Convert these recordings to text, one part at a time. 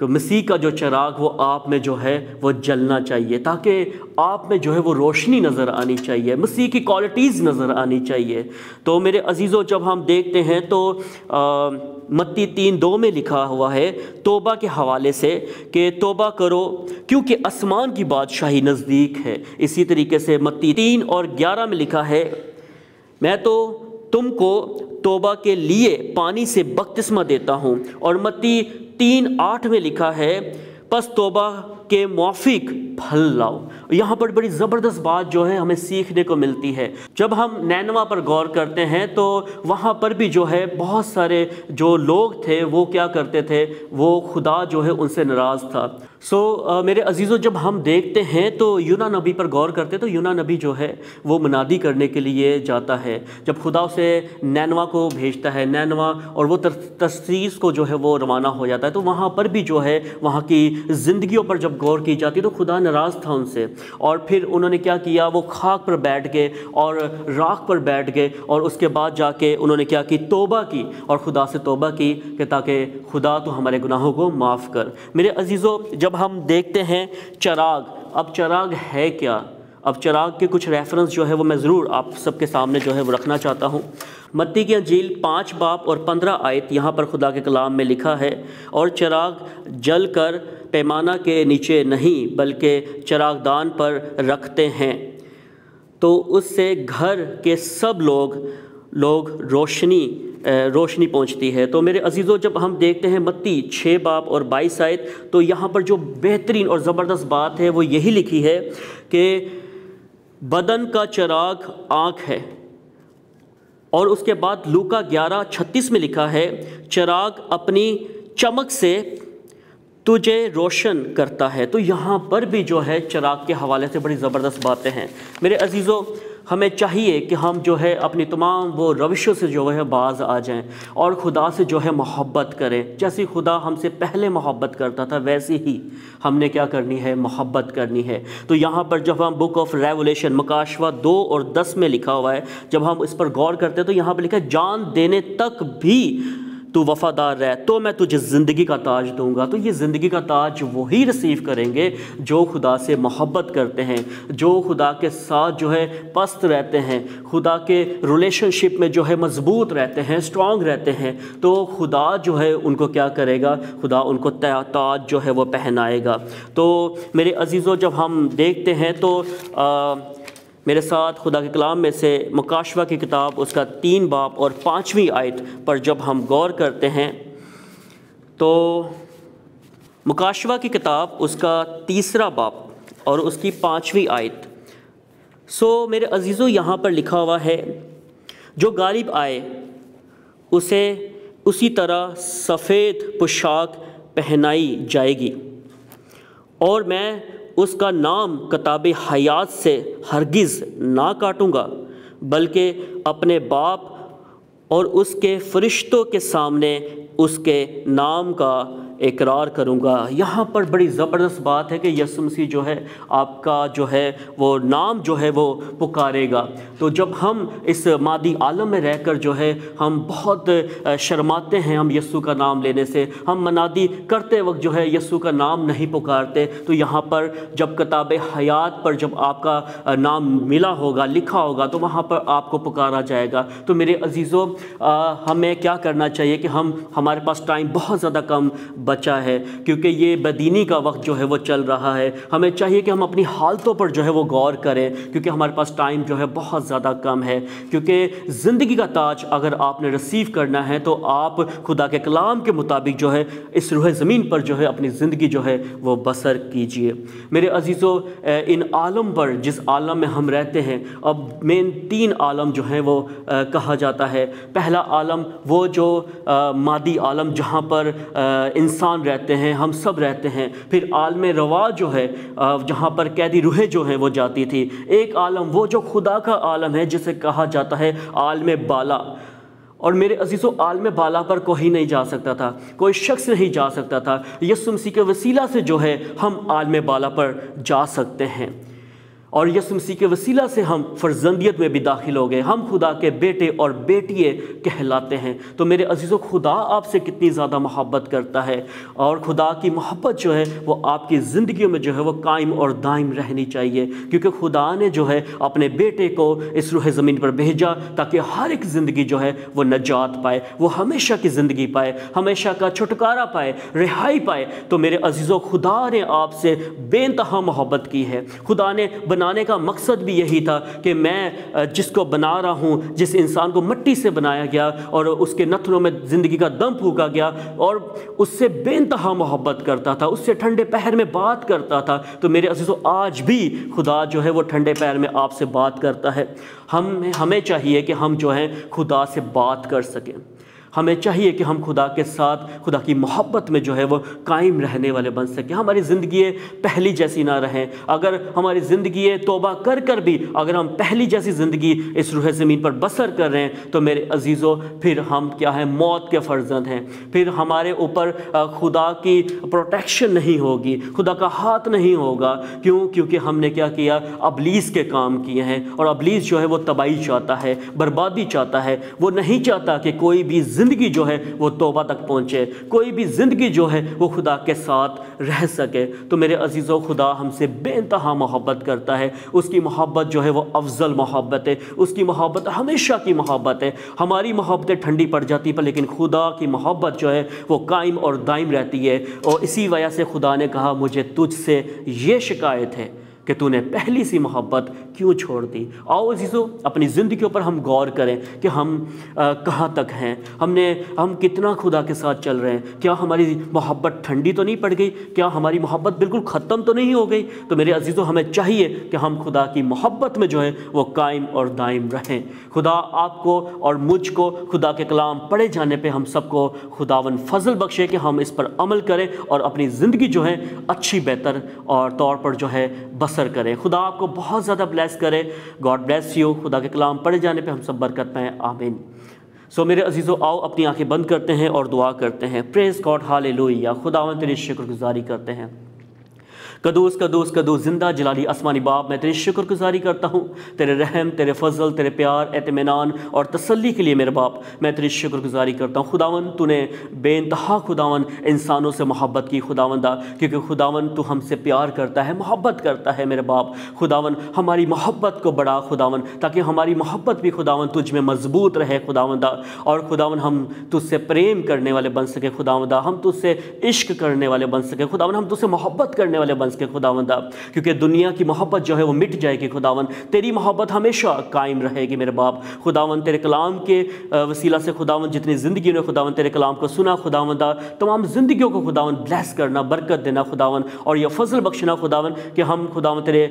کہ مسیح کا جو چراغ وہ آپ میں جو ہے وہ جلنا چاہیے، تاکہ آپ میں جو ہے وہ روشنی نظر آنی چاہیے، مسیح کی کوالٹیز نظر آنی چاہیے۔ تو میرے عزیزو، جب ہم دیکھتے ہیں تو متی 3:2 میں لکھا ہوا ہے توبہ کے حوالے سے کہ توبہ کرو کیونکہ آسمان کی بادشاہی نزدیک ہے۔ اسی طریقے سے متی 3:11 میں لکھا ہے میں تو تم کو توبہ کے لیے پانی سے بپتسمہ دیتا ہوں، اور متی 3:8 میں لکھا ہے پس توبہ کے موافق پھل لاؤ۔ یہاں پر بڑی زبردست بات جو ہے ہمیں سیکھنے کو ملتی ہے۔ جب ہم نینوا پر غور کرتے ہیں تو وہاں پر بھی جو ہے بہت سارے جو لوگ تھے وہ کیا کرتے تھے، وہ خدا جو ہے ان سے ناراض تھا۔ میرے عزیزو، جب ہم دیکھتے ہیں تو یونا نبی پر غور کرتے ہیں تو یونا نبی جو ہے وہ منادی کرنے کے لیے جاتا ہے۔ جب خدا اسے نینوا کو بھیجتا ہے، نینوا، اور وہ ترسیس کو جو ہے وہ روانہ ہو جاتا ہے، تو وہاں پر بھی جو ہے وہاں کی زندگیوں پر جب غور کی جاتی تو خدا ناراض تھا ان سے، اور پھر انہوں نے کیا کیا، وہ خاک پر بیٹھ گئے اور راکھ پر بیٹھ گئے، اور اس کے بعد جا کے انہوں نے کیا کی، توبہ کی، اور خدا سے توبہ کی کہ تاکہ خدا تو ہمارے گناہوں کو معاف کر۔ میرے عزیزو، جب ہم دیکھتے ہیں چراغ، اب چراغ ہے کیا؟ اب چراغ کے کچھ ریفرنس جو ہے وہ میں ضرور آپ سب کے سامنے جو ہے وہ رکھنا چاہتا ہوں۔ متی کی انجیل 5:15 آیت، یہاں پر خدا کے کلام میں لکھا ہے اور چراغ جل کر پیمانہ کے نیچے نہیں بلکہ چراغ دان پر رکھتے ہیں تو اس سے گھر کے سب لوگ روشنی پہنچتی ہے۔ تو میرے عزیزو، جب ہم دیکھتے ہیں متی 6:22 آیت، تو یہاں پر جو بہترین اور زبردست بات ہے وہ یہی لکھی ہے کہ بدن کا چراغ آنکھ ہے، اور اس کے بعد لوکا 11:36 میں لکھا ہے چراغ اپنی چمک سے تجھے روشن کرتا ہے۔ تو یہاں پر بھی جو ہے چراغ کے حوالے سے بڑی زبردست باتیں ہیں۔ میرے عزیزو، ہمیں چاہیے کہ ہم جو ہے اپنی تمام وہ روشوں سے جو ہے باز آ جائیں اور خدا سے جو ہے محبت کریں۔ جیسی خدا ہم سے پہلے محبت کرتا تھا ویسی ہی ہم نے کیا کرنی ہے، محبت کرنی ہے۔ تو یہاں پر جب ہم بک آف ریولیشن مکاشوہ 2:10 میں لکھا ہوا ہے، جب ہم اس پر غور کرتے ہیں تو یہاں پر لکھا ہے جان دینے تک بھی تو وفادار رہ تو میں تجھے زندگی کا تاج دوں گا۔ تو یہ زندگی کا تاج وہی ریسیو کریں گے جو خدا سے محبت کرتے ہیں، جو خدا کے ساتھ جو ہے پست رہتے ہیں، خدا کے ریلیشن شپ میں جو ہے مضبوط رہتے ہیں، اسٹرانگ رہتے ہیں۔ تو خدا جو ہے ان کو کیا کرے گا، خدا ان کو تاج جو ہے وہ پہنائے گا۔ تو میرے عزیزو، جب ہم دیکھتے ہیں تو میرے ساتھ خدا کے کلام میں سے مکاشوہ کی کتاب اس کا 3:5 آیت پر جب ہم غور کرتے ہیں تو مکاشوہ کی کتاب اس کا 3 باب اور اس کی 5 آیت، میرے عزیزو یہاں پر لکھا ہوا ہے جو غالب آئے اسے اسی طرح سفید پوشاک پہنائی جائے گی، اور میں اس کا نام کتاب حیات سے ہرگز نہ کاٹوں گا بلکہ اپنے باپ اور اس کے فرشتوں کے سامنے اس کے نام کا اقرار کروں گا۔ یہاں پر بڑی زبردست بات ہے کہ یسوع مسیح جو ہے آپ کا جو ہے وہ نام جو ہے وہ پکارے گا۔ تو جب ہم اس مادی عالم میں رہ کر جو ہے ہم بہت شرماتے ہیں ہم یسوع کا نام لینے سے، ہم منادی کرتے وقت جو ہے یسوع کا نام نہیں پکارتے، تو یہاں پر جب کتاب حیات پر جب آپ کا نام ملا ہوگا، لکھا ہوگا، تو وہاں پر آپ کو پکارا جائے گا۔ تو میرے عزیزو، ہمیں کیا کرنا چاہیے کہ ہمارے پاس ٹائم بہت زیادہ کم بچا ہے، کیونکہ یہ بدینی کا وقت جو ہے وہ چل رہا ہے۔ ہمیں چاہیے کہ ہم اپنی حالتوں پر جو ہے وہ غور کریں، کیونکہ ہمارے پاس ٹائم جو ہے بہت زیادہ کم ہے۔ کیونکہ زندگی کا تاج اگر آپ نے ریسیو کرنا ہے تو آپ خدا کے کلام کے مطابق جو ہے اس روح زمین پر جو ہے اپنی زندگی جو ہے وہ بسر کیجئے۔ میرے عزیزو، ان عالم پر جس عالم میں ہم رہتے ہیں، اب مین 3 عالم جو ہیں وہ کہا جاتا ہے۔ پہلا عالم وہ جو مادی عالم جہاں پر انسان رہتے ہیں، ہم سب رہتے ہیں۔ پھر عالم روا جو ہے جہاں پر قیدی روحیں جو ہیں وہ جاتی تھی۔ ایک عالم وہ جو خدا کا عالم ہے جسے کہا جاتا ہے عالم بالا۔ اور میرے عزیزو، عالم بالا پر کوئی نہیں جا سکتا تھا، کوئی شخص نہیں جا سکتا تھا۔ یسوع مسیح کے وسیلہ سے جو ہے ہم عالم بالا پر جا سکتے ہیں۔ اور یسوع مسیح کے وسیلہ سے ہم فرزندیت میں بھی داخل ہو گئے، ہم خدا کے بیٹے اور بیٹیے کہلاتے ہیں۔ تو میرے عزیزو، خدا آپ سے کتنی زیادہ محبت کرتا ہے، اور خدا کی محبت جو ہے وہ آپ کی زندگیوں میں جو ہے وہ قائم اور دائم رہنی چاہیے، کیونکہ خدا نے جو ہے اپنے بیٹے کو اس روح زمین پر بھیجا تاکہ ہر ایک زندگی جو ہے وہ نجات پائے، وہ ہمیشہ کی زندگی پائے، ہمیشہ کا چھٹکارا پائے، رہائی پائے۔ تو میرے عزیزو، خدا نے آپ سے بے انتہا محبت کی ہے۔ خدا نے بنانے کا مقصد بھی یہی تھا کہ میں جس کو بنا رہا ہوں، جس انسان کو مٹی سے بنایا گیا اور اس کے نتنوں میں زندگی کا دم پھونکا گیا، اور اس سے بے انتہا محبت کرتا تھا، اس سے ٹھنڈے پہر میں بات کرتا تھا، تو میرے عزیزو آج بھی خدا جو ہے وہ ٹھنڈے پہر میں آپ سے بات کرتا ہے۔ ہمیں چاہیے کہ ہم جو ہیں خدا سے بات کر سکیں، ہمیں چاہیے کہ ہم خدا کے ساتھ خدا کی محبت میں جو ہے وہ قائم رہنے والے بن سکیں، ہماری زندگی پہلی جیسی نہ رہیں۔ اگر ہماری زندگی توبہ کر کر بھی اگر ہم پہلی جیسی زندگی اس روح زمین پر بسر کر رہے ہیں، تو میرے عزیزو پھر ہم کیا ہیں؟ موت کے فرزند ہیں۔ پھر ہمارے اوپر خدا کی پروٹیکشن نہیں ہوگی، خدا کا ہاتھ نہیں ہوگا۔ کیونکہ ہم نے کیا کیا؟ ابلیس کے کام کیے ہیں، اور ابلیس جو ہے وہ تباہی چاہتا ہے، بربادی چاہتا ہے۔ وہ نہیں چاہتا کہ کوئی بھی زندگی جو ہے وہ توبہ تک پہنچے، کوئی بھی زندگی جو ہے وہ خدا کے ساتھ رہ سکے۔ تو میرے عزیزو، خدا ہم سے بے انتہا محبت کرتا ہے، اس کی محبت جو ہے وہ افضل محبت ہے، اس کی محبت ہمیشہ کی محبت ہے۔ ہماری محبتیں ٹھنڈی پڑ جاتی پر لیکن خدا کی محبت جو ہے وہ قائم اور دائم رہتی ہے، اور اسی وجہ سے خدا نے کہا مجھے تجھ سے یہ شکایت ہے کہ تو نے پہلی سی محبت کیوں چھوڑ دی۔ آؤ عزیزو، اپنی زندگیوں پر ہم غور کریں کہ ہم کہاں تک ہیں، ہم کتنا خدا کے ساتھ چل رہے ہیں۔ کیا ہماری محبت ٹھنڈی تو نہیں پڑ گئی؟ کیا ہماری محبت بالکل ختم تو نہیں ہو گئی؟ تو میرے عزیزو، ہمیں چاہیے کہ ہم خدا کی محبت میں جو ہے وہ قائم اور دائم رہیں۔ خدا آپ کو اور مجھ کو خدا کے کلام پڑھے جانے پہ ہم سب کو خداوند فضل بخشے کہ ہم اس پر عمل کریں اور اپنی زندگی جو ہے اچھی بہتر اور طور پر جو ہے بسر کریں۔ خدا آپ کو بہت زیادہ بلیس کرے۔ God bless you. خدا کے کلام پڑھے جانے پہ ہم سب برکت پائیں، آمین۔ سو میرے عزیزو، آؤ اپنی آنکھیں بند کرتے ہیں اور دعا کرتے ہیں۔ پریز گاڈ، ہالےلویا۔ خداوند تیری شکر گزاری کرتے ہیں۔ قدوس قدوس قدوس زندہ جلالی آسمانی باپ، میں تیری شکر گزاری کرتا ہوں تیرے رحم، تیرے فضل، تیرے پیار، اطمینان اور تسلی کے لیے میرے باپ میں تیری شکر گزاری کرتا ہوں۔ خداوند تو نے بے انتہا خداوند انسانوں سے محبت کی خداوندا، کیونکہ خداوند تو ہم سے پیار کرتا ہے، محبت کرتا ہے میرے باپ۔ خداوند ہماری محبت کو بڑھا خداوند، تاکہ ہماری محبت بھی خداوند تجھ میں مضبوط رہے خداوندا، اور خداوند ہم تجھ سے پریم کرنے والے بن سکے خداوندا، ہم تجھ سے عشق کرنے والے بن سکے خداوند، ہم تجھ سے محبت کرنے والے بن سکے خداوندا، کیونکہ دنیا کی محبت جو ہے وہ مٹ جائے گی خداوند، تیری محبت ہمیشہ قائم رہے گی میرے باپ۔ خداوند تیرے کلام کے وسیلہ سے خداوند جتنی زندگی نے خداوند تیرے کلام کو سنا خداوندا، تمام زندگیوں کو خداوند بلیس کرنا، برکت دینا خداوند، اور یہ فضل بخشنا خداوند کہ ہم خداوند تیرے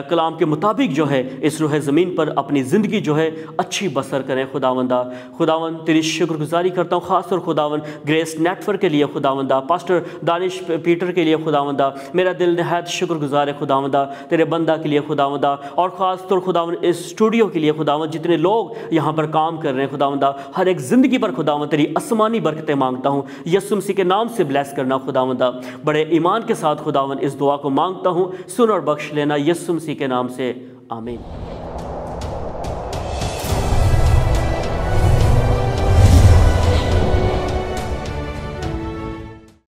کلام کے مطابق جو ہے اس روح زمین پر اپنی زندگی جو ہے اچھی بسر کریں خداوندا۔ خداوند تیری شکر گزاری کرتا ہوں خاص طور خداوند گریس نیٹ ورک کے لیے خداوندا، پاسٹر دانش پیٹر کے لیے خداوندا، میرا دل نہایت شکر گزار ہے خداوندا تیرے بندہ کے لیے خداوندا، اور خاص طور خداوند اس اسٹوڈیو کے لیے خداوند، جتنے لوگ یہاں پر کام کر رہے ہیں خداوندا، ہر ایک زندگی پر خداوند تیری آسمانی برکتیں مانگتا ہوں، یسوع مسیح کے نام سے بلیس کرنا خداوندا، بڑے ایمان کے ساتھ خداوند اس دعا کو مانگتا ہوں، سن اور بخش لینا یسوع مسیح کے نام سے، آمین۔